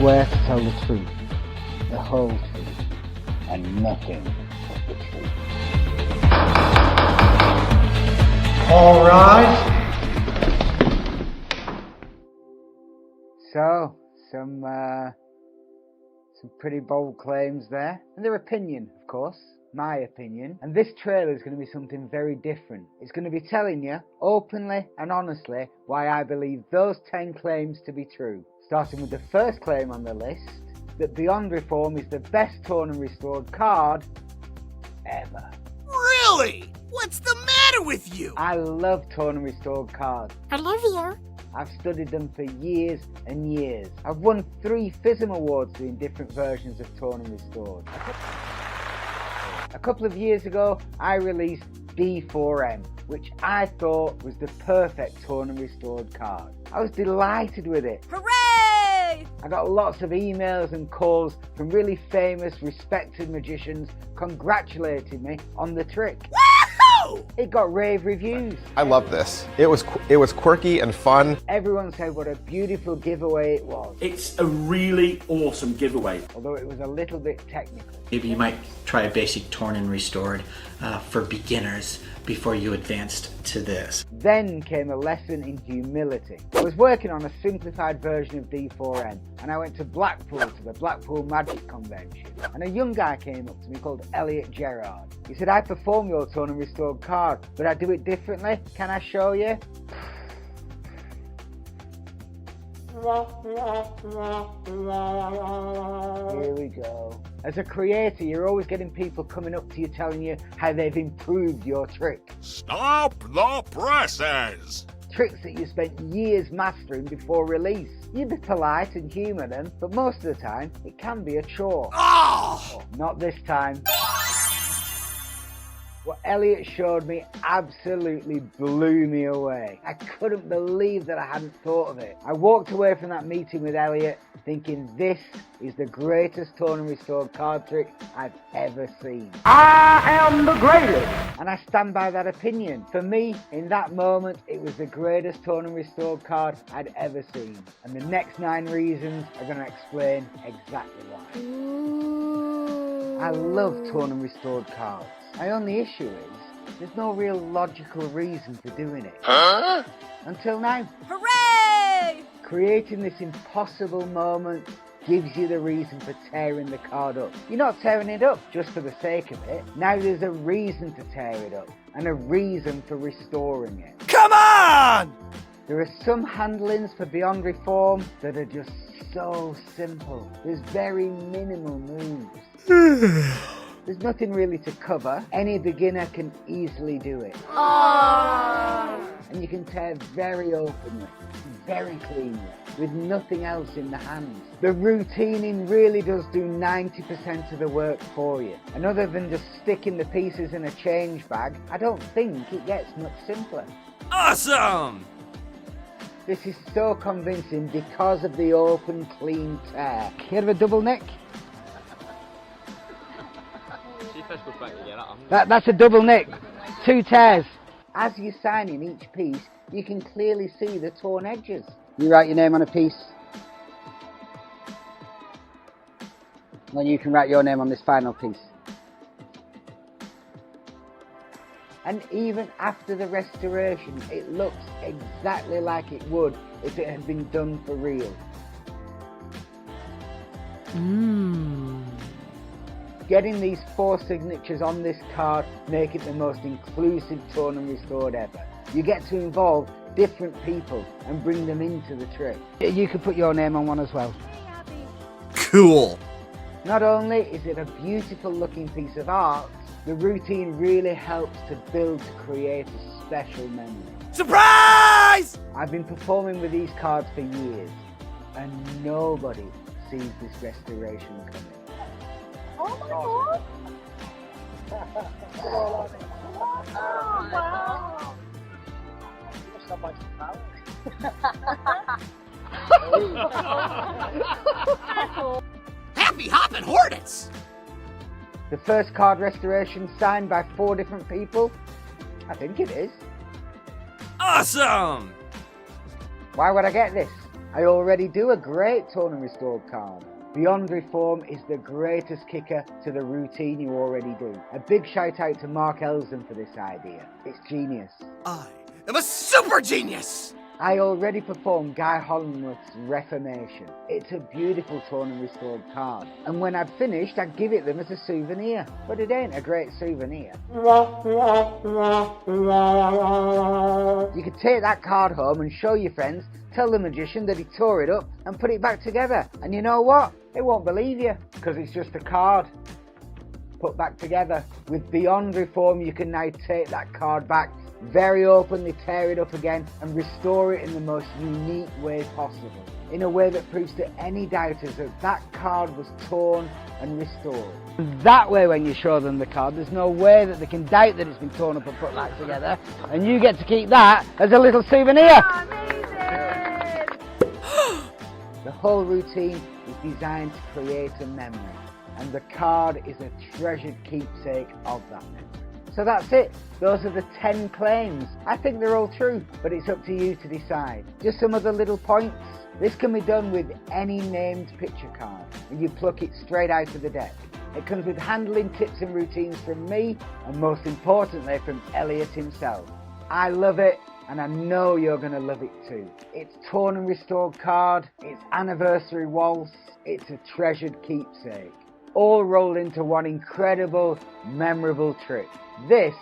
swear to tell the truth, the whole truth, and nothing but the truth. All right. So, some pretty bold claims there. And their opinion, of course. My opinion. And this trailer is going to be something very different. It's going to be telling you, openly and honestly, why I believe those 10 claims to be true. Starting with the first claim on the list, that Beyond Reform is the best torn and restored card ever. Really? What's the matter with you? I love torn and restored cards. I love you. I've studied them for years and years. I've won 3 FISM awards doing different versions of torn and restored. A couple of years ago, I released D4M, which I thought was the perfect torn and restored card. I was delighted with it. Hooray! I got lots of emails and calls from really famous, respected magicians congratulating me on the trick. Woohoo! It got rave reviews. I love this. It was quirky and fun. Everyone said what a beautiful giveaway it was, It's a really awesome giveaway. although it was a little bit technical. Maybe you might try a basic torn and restored for beginners before you advanced to this. Then came a lesson in humility. I was working on a simplified version of D4M, and I went to Blackpool to the Blackpool Magic Convention, and a young guy came up to me called Elliot Gerard. He said, I perform your torn and restored card, but I do it differently. Can I show you? Here we go. As a creator, you're always getting people coming up to you telling you how they've improved your trick. Stop the presses! Tricks that you spent years mastering before release. You'd be polite and humour them, but most of the time, it can be a chore. Oh! Not this time. What Elliot showed me absolutely blew me away. I couldn't believe that I hadn't thought of it. I walked away from that meeting with Elliot thinking this is the greatest torn and restored card trick I've ever seen. I am the greatest. And I stand by that opinion. For me, in that moment, it was the greatest torn and restored card I'd ever seen. And the next 9 reasons are going to explain exactly why. I love torn and restored cards. My only issue is, there's no real logical reason for doing it. Huh? Until now. Hooray! Creating this impossible moment gives you the reason for tearing the card up. You're not tearing it up just for the sake of it. Now there's a reason to tear it up, and a reason for restoring it. Come on! There are some handlings for Beyond Reform that are just so simple. There's very minimal moves. There's nothing really to cover. Any beginner can easily do it. Aww. And you can tear very openly, very cleanly, with nothing else in the hands. The routining really does do 90% of the work for you. And other than just sticking the pieces in a change bag, I don't think it gets much simpler. Awesome! This is so convincing because of the open, clean tear. Hear of a double nick? That's a double nick. 2 tears. As you're signing each piece, you can clearly see the torn edges. You write your name on a piece. Then you can write your name on this final piece. And even after the restoration, it looks exactly like it would if it had been done for real. Getting these 4 signatures on this card make it the most inclusive torn and restored ever. You get to involve different people and bring them into the trick. You could put your name on one as well. Cool! Not only is it a beautiful looking piece of art, the routine really helps to build to create a special memory. Surprise! I've been performing with these cards for years, and nobody sees this restoration coming. Oh my god! Oh, wow! Happy hoppin' hornets! The first card restoration signed by 4 different people? I think it is. Awesome! Why would I get this? I already do a great torn and restored card. Beyond Reform is the greatest kicker to the routine you already do. A big shout out to Mark Elsden for this idea. It's genius. I am a super genius! I already performed Guy Hollingworth's Reformation. It's a beautiful torn and restored card. And when I'd finished, I'd give it them as a souvenir. But it ain't a great souvenir. You could take that card home and show your friends, tell the magician that he tore it up and put it back together. And you know what? They won't believe you, because it's just a card put back together. With Beyond Reform, you can now take that card back, very openly tear it up again and restore it in the most unique way possible, in a way that proves to any doubters that that card was torn and restored. That way, when you show them the card, there's no way that they can doubt that it's been torn up and put back together, and you get to keep that as a little souvenir. Amazing! The whole routine is designed to create a memory, and the card is a treasured keepsake of that memory. So that's it. Those are the 10 claims. I think they're all true, but it's up to you to decide. Just some other little points. This can be done with any named picture card, and you pluck it straight out of the deck. It comes with handling tips and routines from me, and most importantly from Elliot himself. I love it, and I know you're going to love it too. It's torn and restored card, it's anniversary waltz, it's a treasured keepsake. All rolled into one incredible, memorable trick. This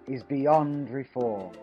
is Beyond Reform.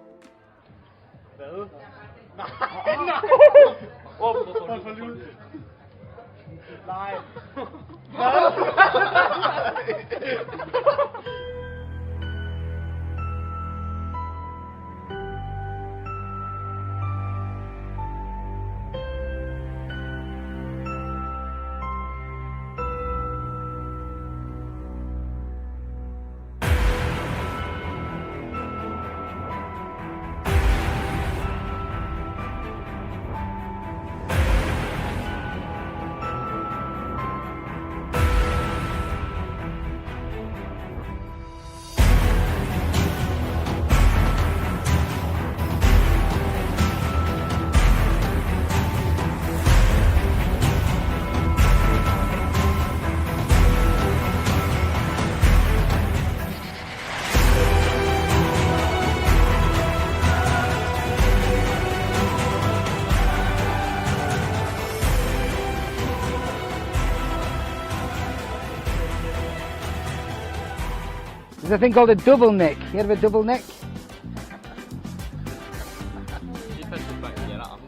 There's a thing called a double nick. You heard of a double nick?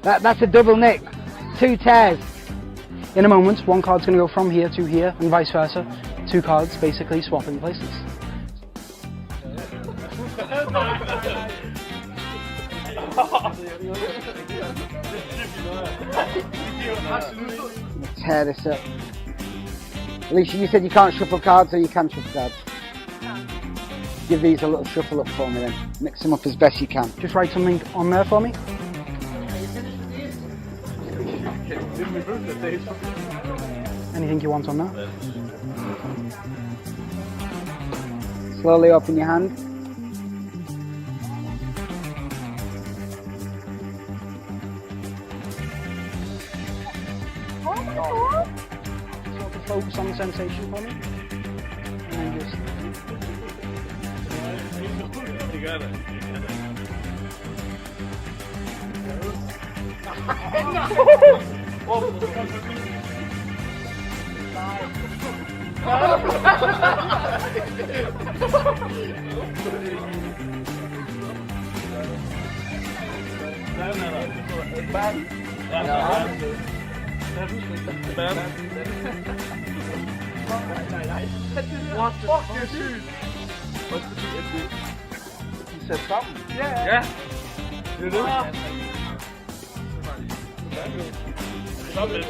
That's a double nick. 2 tears. In a moment, one card's going to go from here to here and vice versa. 2 cards basically swapping places. Tear this up. Alicia, you said you can't shuffle cards, or you can shuffle cards? Give these a little shuffle up for me then. Mix them up as best you can. Just write something on there for me. Anything you want on that? Slowly open your hand. Oh my god! Sort of focus on the sensation for me. And then just... What the fuck, your shoes? You said something. Yeah. You know? Stop it.